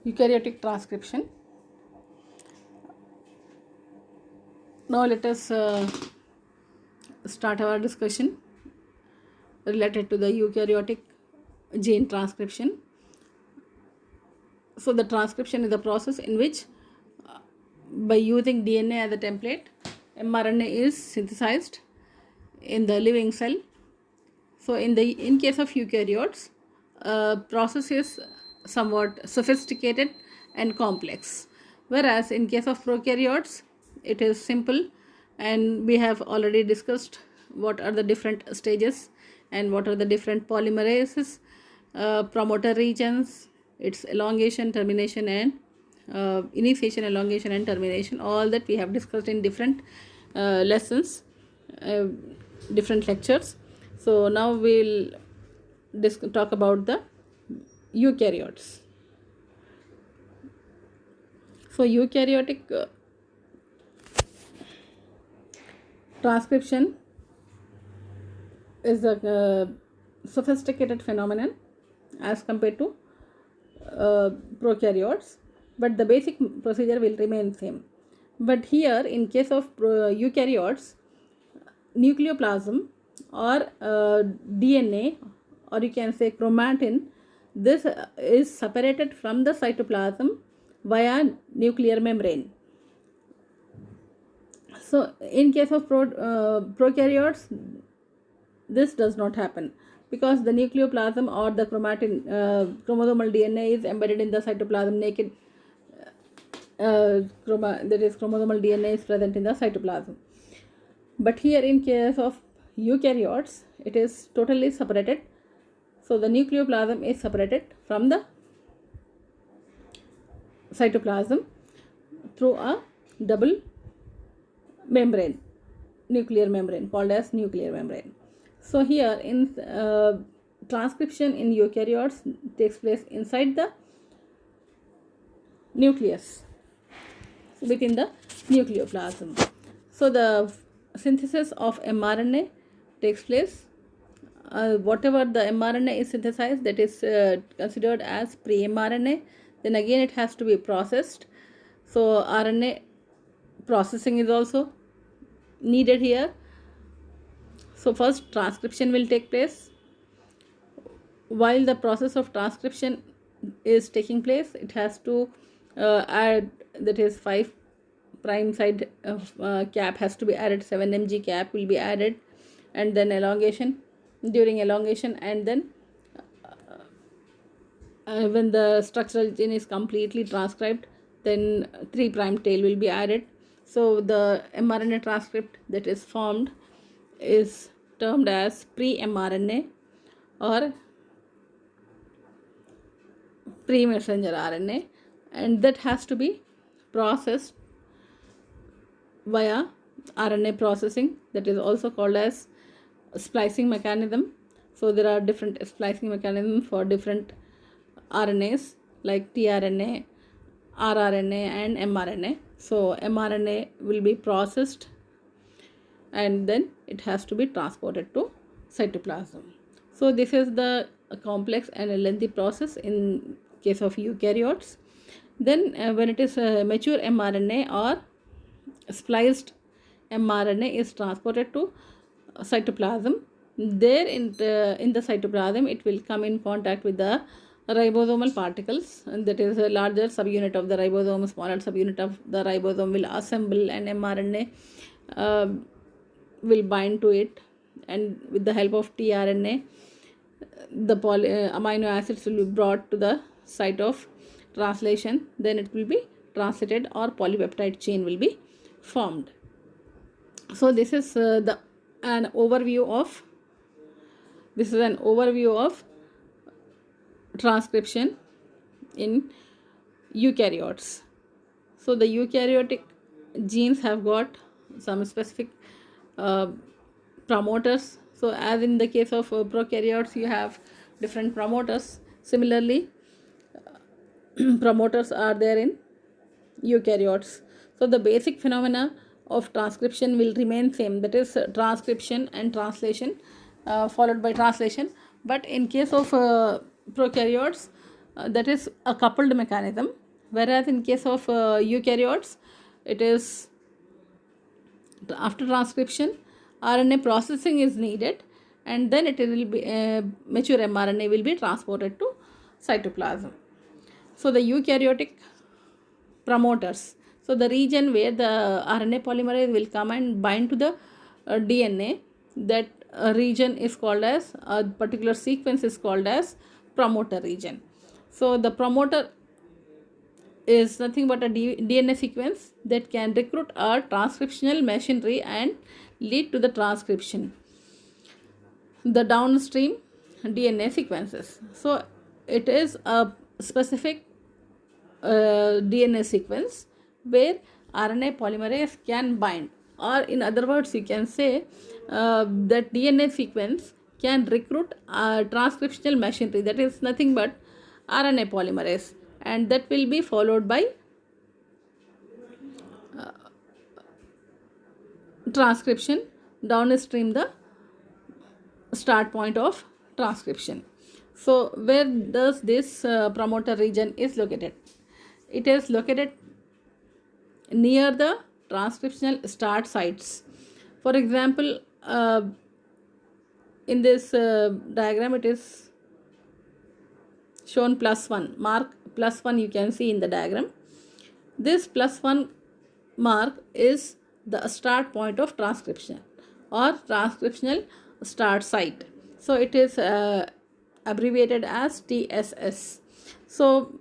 Eukaryotic transcription. Now let us start our discussion related to the eukaryotic gene transcription. So the transcription is a process in which by using DNA as a template, mRNA is synthesized in the living cell. So in case of eukaryotes, process is somewhat sophisticated and complex, whereas in case of prokaryotes it is simple, and we have already discussed what are the different stages and what are the different polymerases, promoter regions, its elongation, termination, and initiation, elongation, and termination. All that we have discussed in different lessons, different lectures. So now we'll talk about the eukaryotes. So eukaryotic transcription is a sophisticated phenomenon as compared to prokaryotes, but the basic procedure will remain same. But here in case of eukaryotes, nucleoplasm or DNA, or you can say chromatin, this is separated from the cytoplasm via nuclear membrane. So in case of prokaryotes, this does not happen because the nucleoplasm or the chromosomal DNA is embedded in the cytoplasm naked. That is, chromosomal DNA is present in the cytoplasm. But here in case of eukaryotes, it is totally separated. So the nucleoplasm is separated from the cytoplasm through a double membrane, nuclear membrane, called as nuclear membrane. So here in transcription in eukaryotes takes place inside the nucleus, within the nucleoplasm. So the synthesis of mRNA takes place. Whatever the mRNA is synthesized, that is considered as pre-mRNA. Then again it has to be processed. So RNA processing is also needed here. So first transcription will take place. While the process of transcription is taking place, it has to add, that is 5' side cap has to be added, 7 mg cap will be added, and then elongation, during elongation, and then when the structural gene is completely transcribed, then 3' tail will be added. So the mRNA transcript that is formed is termed as pre-mRNA or pre-messenger RNA, and that has to be processed via RNA processing, that is also called as splicing mechanism. So there are different splicing mechanisms for different RNAs like tRNA, rRNA, and mRNA. So mRNA will be processed and then it has to be transported to cytoplasm. So this is the complex and a lengthy process in case of eukaryotes. Then when it is mature mRNA or spliced mRNA is transported to cytoplasm, there in the cytoplasm it will come in contact with the ribosomal particles, and that is a larger subunit of the ribosome, smaller subunit of the ribosome will assemble, and mRNA will bind to it, and with the help of tRNA the amino acids will be brought to the site of translation. Then it will be translated or polypeptide chain will be formed. So this is an overview of transcription in eukaryotes. So the eukaryotic genes have got some specific promoters. So as in the case of prokaryotes, you have different promoters. Similarly, promoters are there in eukaryotes. So the basic phenomena of transcription will remain same, that is transcription and translation followed by translation. But in case of prokaryotes, that is a coupled mechanism, whereas in case of eukaryotes, it is after transcription, RNA processing is needed, and then it will be mature mRNA will be transported to cytoplasm. So the eukaryotic promoters. So the region where the RNA polymerase will come and bind to the DNA, that region is called as, a particular sequence is called as promoter region. So the promoter is nothing but a DNA sequence that can recruit a transcriptional machinery and lead to the transcription, the downstream DNA sequences. So it is a specific DNA sequence where RNA polymerase can bind, or in other words, you can say that DNA sequence can recruit transcriptional machinery, that is nothing but RNA polymerase, and that will be followed by transcription downstream the start point of transcription. So where does this promoter region is located? It is located near the transcriptional start sites. For example, in this diagram it is shown +1, mark +1 you can see in the diagram. This +1 mark is the start point of transcription or transcriptional start site. So it is abbreviated as TSS. So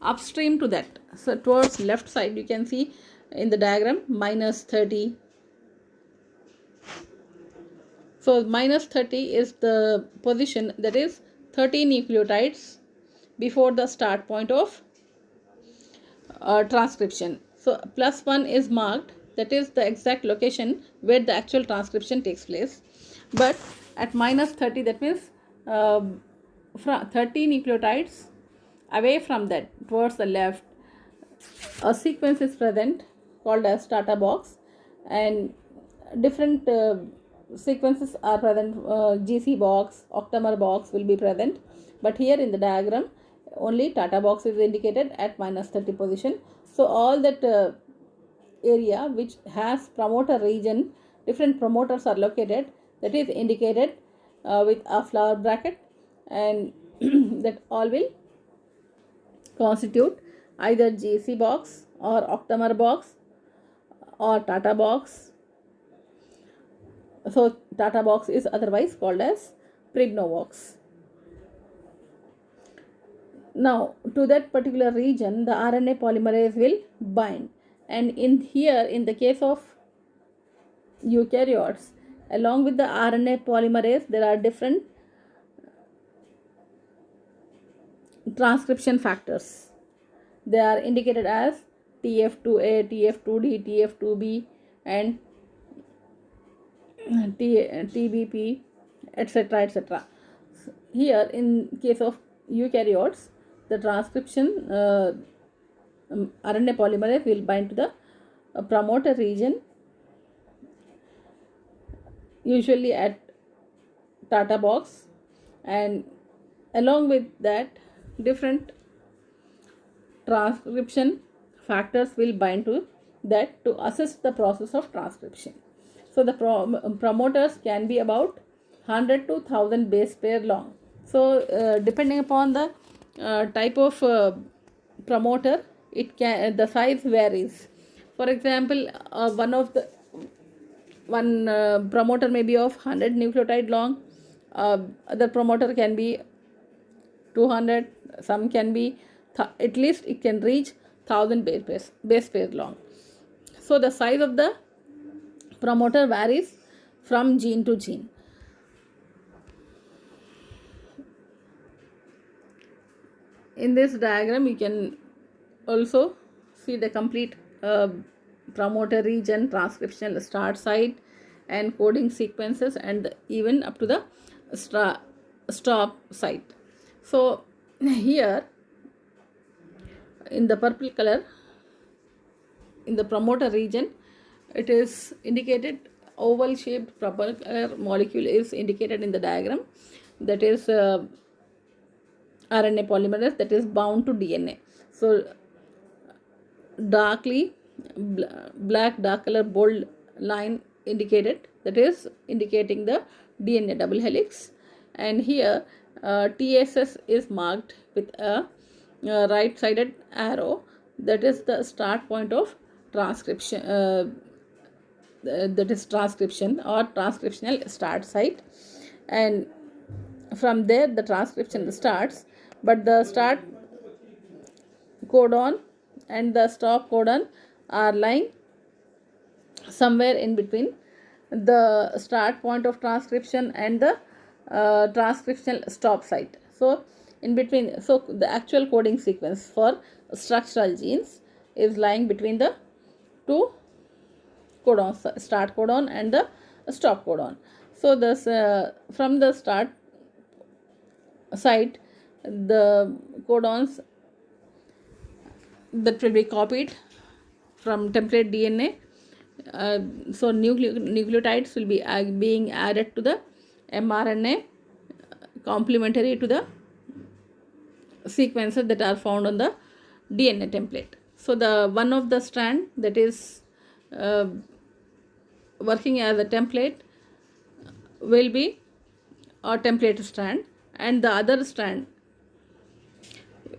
upstream to that, so towards left side, you can see in the diagram -30. So -30 is the position, that is 30 nucleotides before the start point of transcription. So +1 is marked, that is the exact location where the actual transcription takes place. But at -30, that means from 30 nucleotides away from that, towards the left, a sequence is present called as Tata box, and different sequences are present. GC box, octamer box will be present, but here in the diagram only Tata box is indicated at -30 position. So all that area which has promoter region, different promoters are located, that is indicated with a flower bracket, and that all will constitute either GC box or octamer box or Tata box. So Tata box is otherwise called as Prigno box. Now to that particular region the RNA polymerase will bind, and in the case of eukaryotes, along with the RNA polymerase there are different transcription factors. They are indicated as TF2A, TF2D, TF2B, and TBP, etc. etc. Here in case of eukaryotes, the transcription RNA polymerase will bind to the promoter region, usually at Tata box, and along with that different transcription factors will bind to that to assist the process of transcription. So the promoters can be about 100 to 1000 base pair long. So depending upon the type of promoter, it can, the size varies. For example, one promoter may be of 100 nucleotide long, other promoter can be 200, some can be at least it can reach 1000 base pairs long. So the size of the promoter varies from gene to gene. In this diagram you can also see the complete promoter region, transcriptional start site, and coding sequences, and even up to the stop site. So here in the purple color, in the promoter region, it is indicated, oval shaped purple color molecule is indicated in the diagram, that is RNA polymerase that is bound to DNA. So darkly black dark color bold line indicated, that is indicating the DNA double helix. And here TSS is marked with a right sided arrow, that is the start point of transcription, that is transcription or transcriptional start site. And from there the transcription starts, but the start codon and the stop codon are lying somewhere in between the start point of transcription and the transcriptional stop site. So in between, so the actual coding sequence for structural genes is lying between the two codons, start codon and the stop codon. So this from the start site, the codons that will be copied from template DNA. So nucleotides will be being added to the mRNA complementary to the sequences that are found on the DNA template. So the one of the strand that is working as a template will be a template strand, and the other strand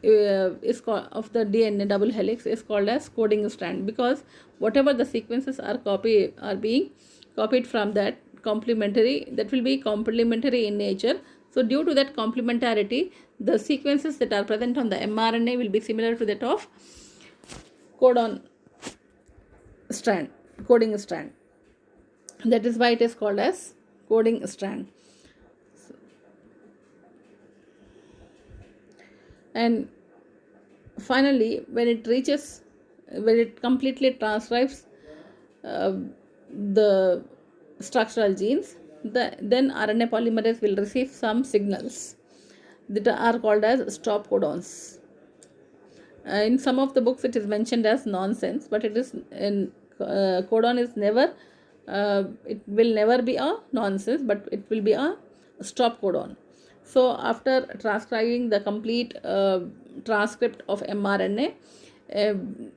is called of the DNA double helix is called as coding strand, because whatever the sequences are being copied from that complementary, that will be complementary in nature. So due to that complementarity, the sequences that are present on the mRNA will be similar to that of codon strand, coding strand. That is why it is called as coding strand. And finally, when it completely transcribes the structural genes, then RNA polymerase will receive some signals that are called as stop codons. In some of the books it is mentioned as nonsense, but it is in codon is never it will never be a nonsense, but it will be a stop codon. So after transcribing the complete transcript of mRNA,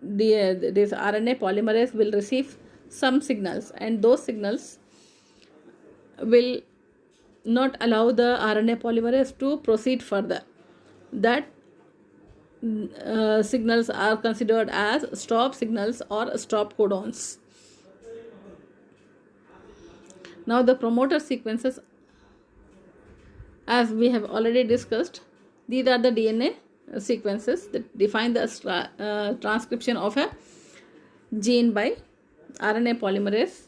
this RNA polymerase will receive some signals, and those signals will not allow the RNA polymerase to proceed further. That signals are considered as stop signals or stop codons. Now the promoter sequences, as we have already discussed, these are the DNA sequences that define the transcription of a gene by RNA polymerase,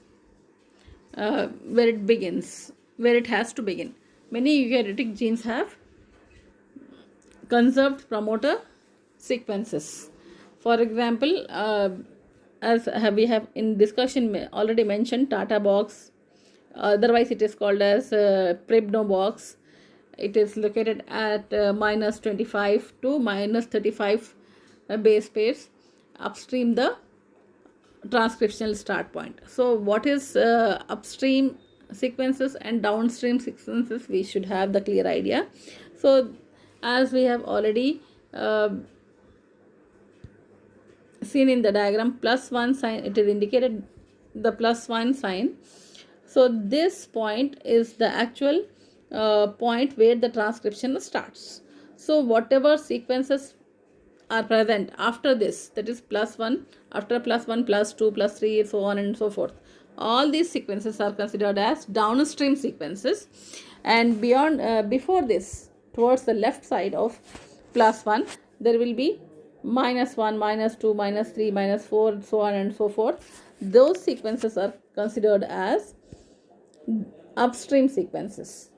where it begins, where it has to begin. Many eukaryotic genes have conserved promoter sequences. For example, as we have in discussion already mentioned, Tata box, otherwise it is called as Pribno box. It is located at minus 25 to minus 35 base pairs upstream the transcriptional start point. So what is upstream sequences and downstream sequences, we should have the clear idea. So as we have already seen in the diagram, plus one sign, it is indicated the plus one sign. So this point is the actual point where the transcription starts. So whatever sequences are present after this, that is plus 1, after plus 1, plus 2, plus 3, so on and so forth, all these sequences are considered as downstream sequences. And beyond before this, towards the left side of plus 1, there will be minus 1, minus 2, minus 3, minus 4, so on and so forth. Those sequences are considered as upstream sequences.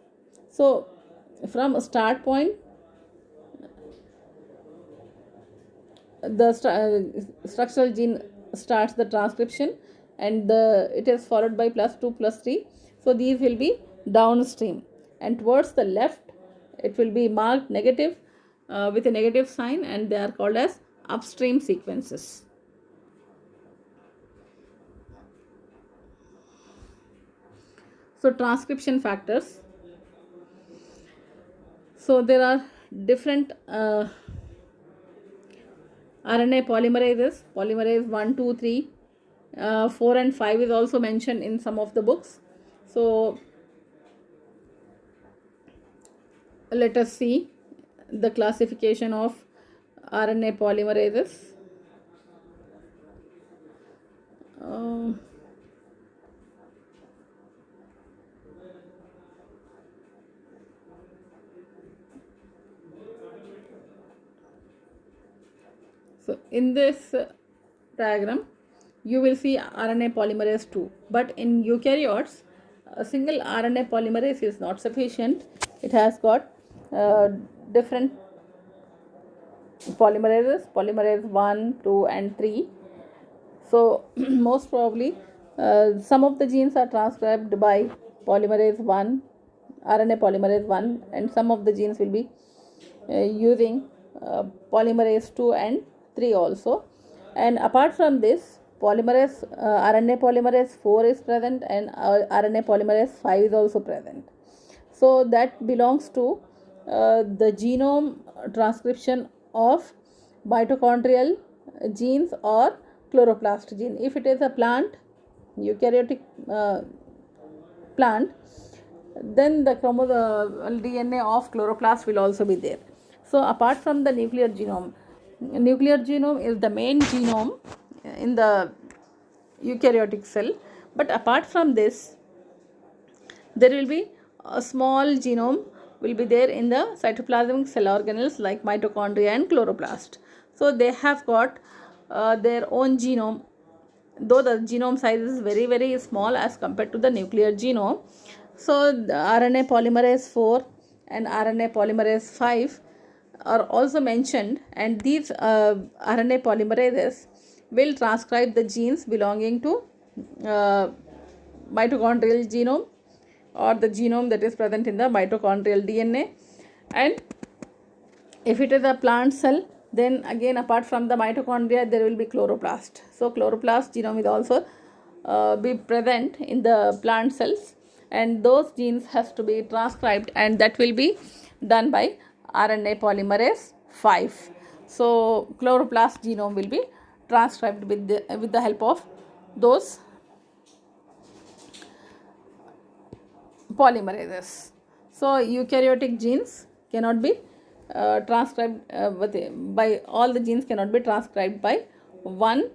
So from a start point, the structural gene starts the transcription, and it is followed by plus 2, plus 3. So these will be downstream, and towards the left it will be marked negative with a negative sign, and they are called as upstream sequences. So transcription factors. So there are different RNA polymerases, polymerase 1, 2, 3, 4 and 5 is also mentioned in some of the books. So let us see the classification of RNA polymerases. So in this diagram, you will see RNA polymerase 2. But in eukaryotes, a single RNA polymerase is not sufficient. It has got different polymerases, polymerase 1, 2 and 3. So most probably some of the genes are transcribed by polymerase 1, RNA polymerase 1, and some of the genes will be using polymerase 2 and 3 also. And apart from this, polymerase RNA polymerase 4 is present, and RNA polymerase 5 is also present. So that belongs to the genome transcription of mitochondrial genes or chloroplast gene. If it is a plant, eukaryotic plant, then the DNA of chloroplast will also be there. So apart from the nuclear genome is the main genome in the eukaryotic cell. But apart from this, there will be a small genome will be there in the cytoplasmic cell organelles like mitochondria and chloroplast. So they have got their own genome, though the genome size is very, very small as compared to the nuclear genome. So the RNA polymerase 4 and RNA polymerase 5 are also mentioned, and these RNA polymerases will transcribe the genes belonging to mitochondrial genome or the genome that is present in the mitochondrial DNA. And if it is a plant cell, then again apart from the mitochondria there will be chloroplast. So chloroplast genome is also be present in the plant cells, and those genes has to be transcribed, and that will be done by RNA polymerase 5. So chloroplast genome will be transcribed with the help of those polymerases. So eukaryotic genes cannot be transcribed by all the genes cannot be transcribed by one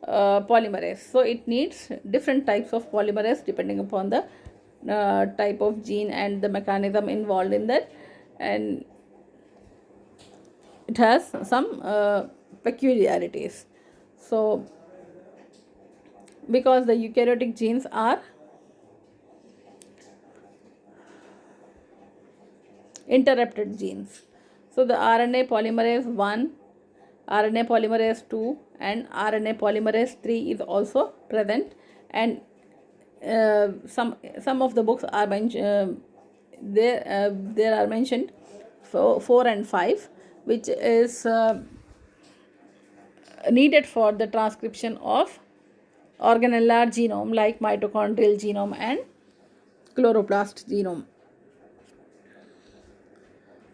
polymerase. So it needs different types of polymerase depending upon the type of gene and the mechanism involved in that, and it has some peculiarities. So because the eukaryotic genes are interrupted genes, so the RNA polymerase 1, RNA polymerase 2 and RNA polymerase 3 is also present, and some of the books are there are mentioned 4 and 5, which is needed for the transcription of organellar genome like mitochondrial genome and chloroplast genome.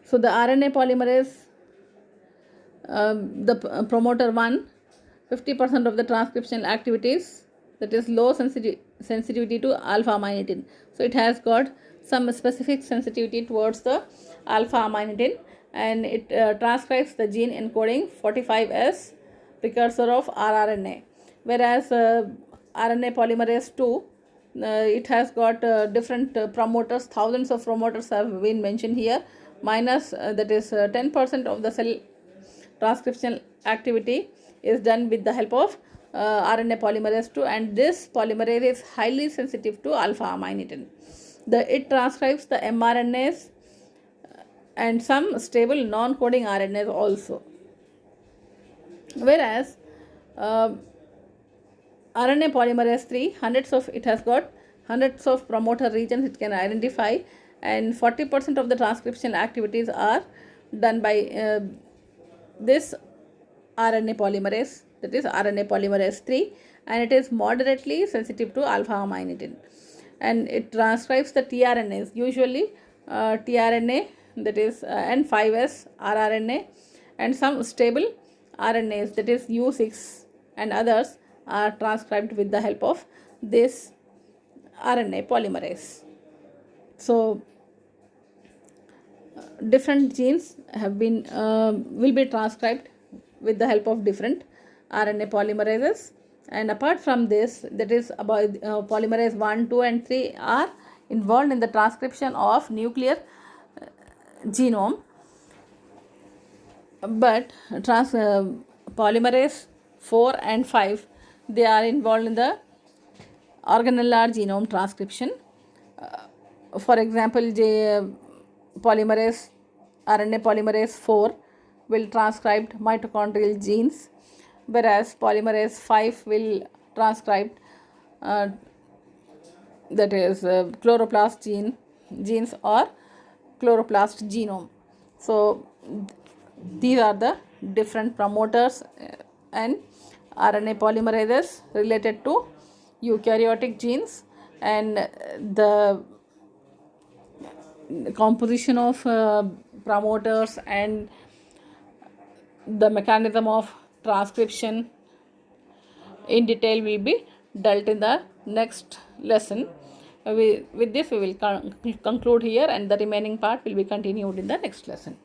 So the RNA polymerase, the promoter 1, 50% of the transcriptional activities, that is low sensitivity to alpha amanitin. So it has got some specific sensitivity towards the alpha amanitin, and it transcribes the gene encoding 45S precursor of rRNA. Whereas RNA polymerase 2, it has got different promoters, thousands of promoters have been mentioned here, minus that is 10% of the cell transcriptional activity is done with the help of RNA polymerase 2, and this polymerase is highly sensitive to alpha amanitin. It transcribes the mRNAs and some stable non-coding RNAs also. Whereas RNA polymerase 3, it has got hundreds of promoter regions it can identify, and 40% of the transcriptional activities are done by this RNA polymerase, that is RNA polymerase 3, and it is moderately sensitive to alpha amanitin, and it transcribes the tRNAs. Usually tRNA that is and 5s rRNA, and some stable RNAs, that is U6 and others, are transcribed with the help of this RNA polymerase. So different genes have been will be transcribed with the help of different RNA polymerases. And apart from this, that is about polymerase 1, 2 and 3 are involved in the transcription of nuclear genome, but polymerase 4 and 5, they are involved in the organellar genome transcription. For example, polymerase RNA polymerase 4 will transcribe mitochondrial genes, whereas polymerase 5 will transcribe that is chloroplast genes or chloroplast genome. So these are the different promoters and RNA polymerases related to eukaryotic genes, and the composition of promoters and the mechanism of transcription in detail will be dealt in the next lesson. With this we will conclude here, and the remaining part will be continued in the next lesson.